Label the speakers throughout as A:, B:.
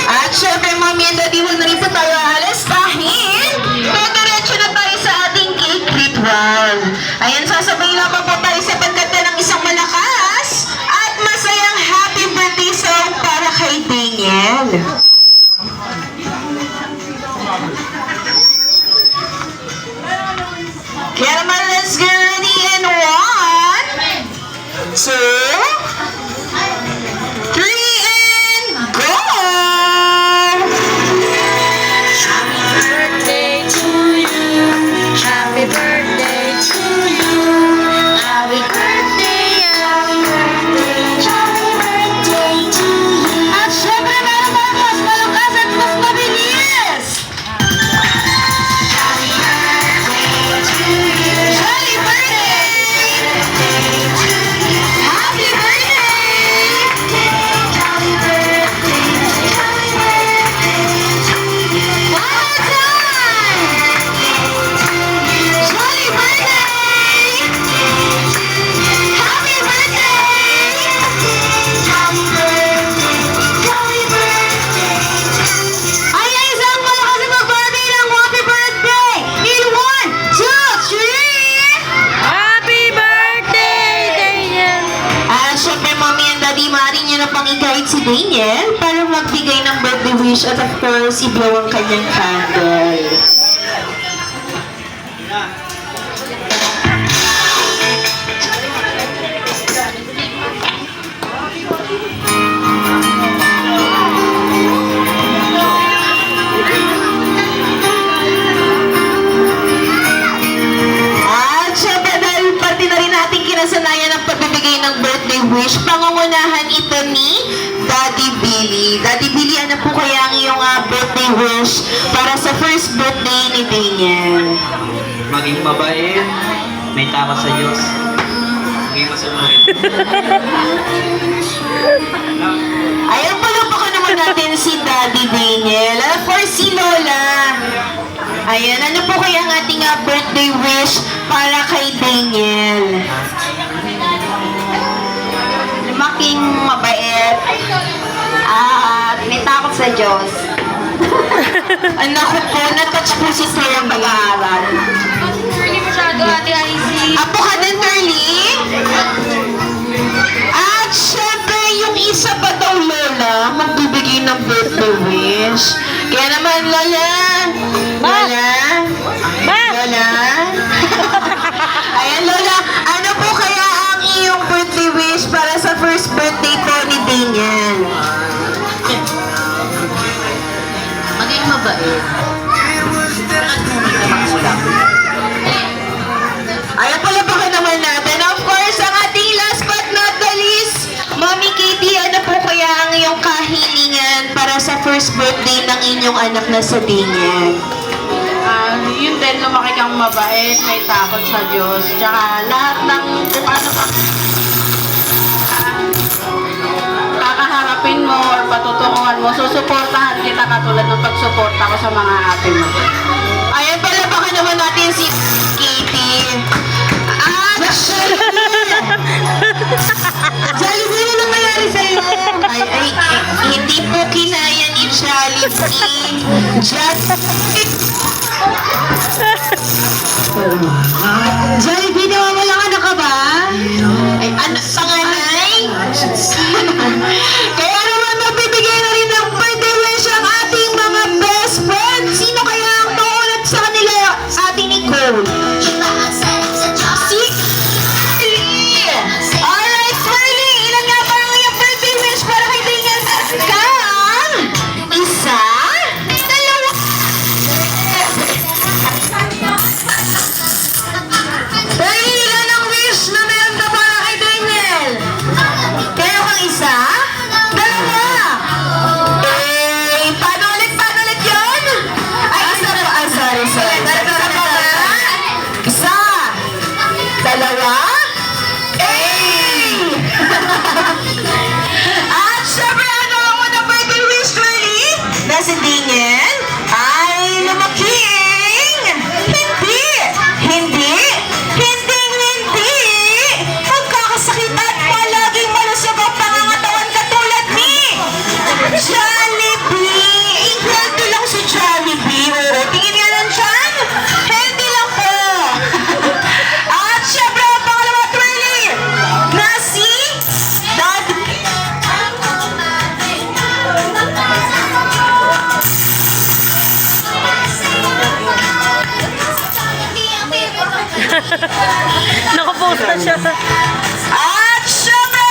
A: At syempre, Mommy and Daddy, huwag na rin po tayo aalis dahil diretso na tayo sa ating cake ritual. Ayan, sasabay naman po tayo sa pagkanta ng isang malakas at masayang happy birthday song para kay Daniel. Kaya naman, let's get ready in 1, 2, 3, and go!
B: Birthday to you. Happy birthday to you. Happy birthday, happy birthday, happy birthday to you.
A: At syempre, meron pa mas malakas at mas mabilis!
B: Happy birthday to you.
A: Happy birthday! Happy birthday!
B: Happy birthday, happy birthday to you.
A: One more time! Happy birthday! Happy birthday!
B: Happy birthday to you.
A: Ay, isang malakas na mag-birthday ng happy birthday! In 1, 2, 3!
B: Happy birthday, Daniel!
A: Syempre, Mommy and Daddy, maaari niyo na pang i-guide si Daniel para magbigay ng birthday wish at of course, i-blow ang kanyang candle. At syempre, dahil pati na rin natin kinasanayan ang pagbibigay ng birthday wish, pangungunahan ito ni Daddy Billy. Daddy Billy, ano po kaya ang iyong birthday wish para sa first birthday ni Daniel?
C: Maging mabait, may takot sa Diyos, maging masunurin.
A: Ayan, palakpakan naman natin si Daddy Daniel. And of course, si Lola. Ayan, ano po kaya ang ating birthday wish para kay Daniel?
D: Making mabait at may takot sa Diyos.
A: Anak ko po, na-touch po si Sir ang pag-aaral.
B: Hindi masyado, Ate Icy.
A: Apo ka din, Darlie? At syempre, yung isa pa daw, Lola, magbibigay ng birthday wish. Kaya naman, Lola. Lola. Lola. Ayan, Lola. Ano po kaya ang iyong birthday wish para sa first birthday po ni Daniel?
D: Maging mabait.
A: Ayan pala pa naman natin. Of course, ang ating last but not the least, Mommy Katie, ano po kaya ang iyong kahilingan para sa first birthday ng inyong anak na sa Daniel?
D: Yun din, lumaki kang mabait, may takot sa Diyos. Tsaka lahat ng kung ano pa kakaharapin mo or patutunguhan mo, susuportahan kita katulad ng pagsuporta ko sa mga ate mo.
A: Ayan pala pa naman natin si Katie. Jollibee, ano nangyari sa'yo? Ay, hindi po kinaya ni Jollibee. Jollibee, nawawala ka na ka ba? Ay, panganay? Kaya naman magbibigay na rin ng birthday wish ang ating mga best friends. Sino kaya ang maulat sa kanila? Sa ating Nicole. Si Lee! Alright, Curly! Ilan nga ba ang iyong birthday wish para kay Daniel? Kang? Isa? Dalawa? Curly, ilan ang wish na meron ka para kay Daniel? Kaya kang isa? Dalawa?
B: Nag-post na siya.
A: At syempre,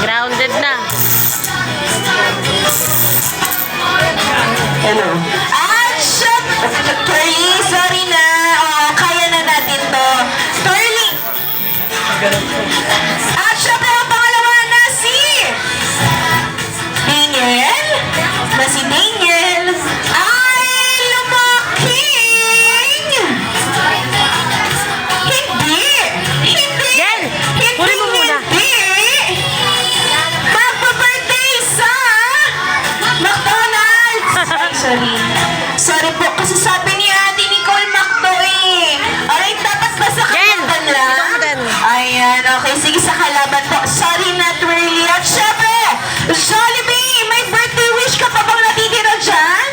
B: Grounded na.
A: at syempre, sorry na. Oh, kaya na natin to. Curly. At syempre, ang pangalawa na si Daniel. Na si Daniel ay lumaking. Hindi.
B: Jen, kunin mo muna.
A: Hindi. Magpa-birthday sa McDonald's. Sorry. Sorry po, kasi sabi ni Ate Nicole Macdo eh. Alright, dapat ba sa
B: Jen,
A: kalaban lang?
B: ikaw mo din.
A: Ayan, okay. Sige, sa kalaban po. Sorry, not really. At syempre, Jollibee, may birthday wish ka pa bang natitira dyan?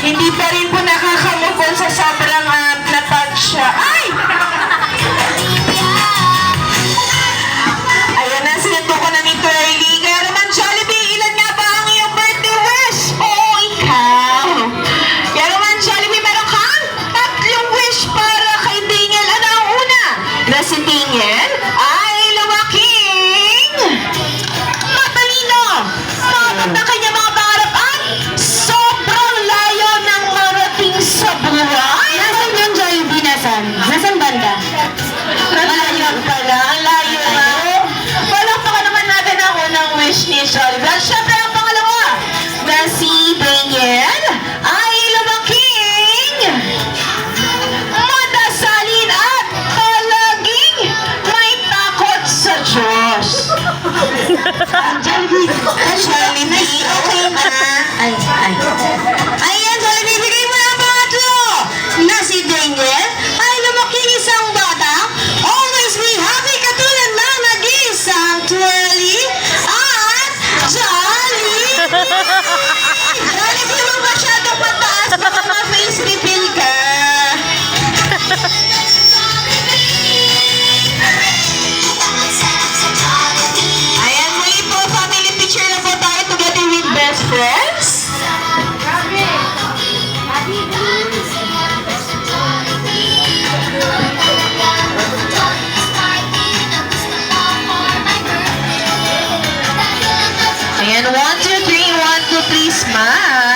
A: Hindi pa rin po nakakamove on sa sobrang na-touch siya. Ay! Ayan na, sinundo ko na ni Curly. Kaya naman, Jollibee, ilan nga ba ang iyong birthday wish? Oo, ikaw. Kaya naman, Jollibee, meron kang 3 wish para kay Daniel. Ano ang una? Na si Daniel ay lumaking matalino. Mabot na kanya mga pangarap at sobrang layo ng marating sa buhay. Nasaan yung Jollibee? Nasaan banda? Malayo pala. Ang layo na. Palakpakan naman natin ang unang wish ni Jollibee. At syempre ang pangalawa na si Daniel ay lumaking madasalin at palaging may takot sa Diyos. Jollibee, okay na. Ayan, Jollibee, bigay mo na ang pangatlo na si Daniel ay lumaking isang bata. Always be happy katulad ng nag-iisang twirly at Jolly. Jollibee mo masyado pataas, baka ma-face reveal ka. Ayan, muli po, family picture na po tayo together with best friends. Ayan, 1, 2, 3, 1, 2, 3, smile.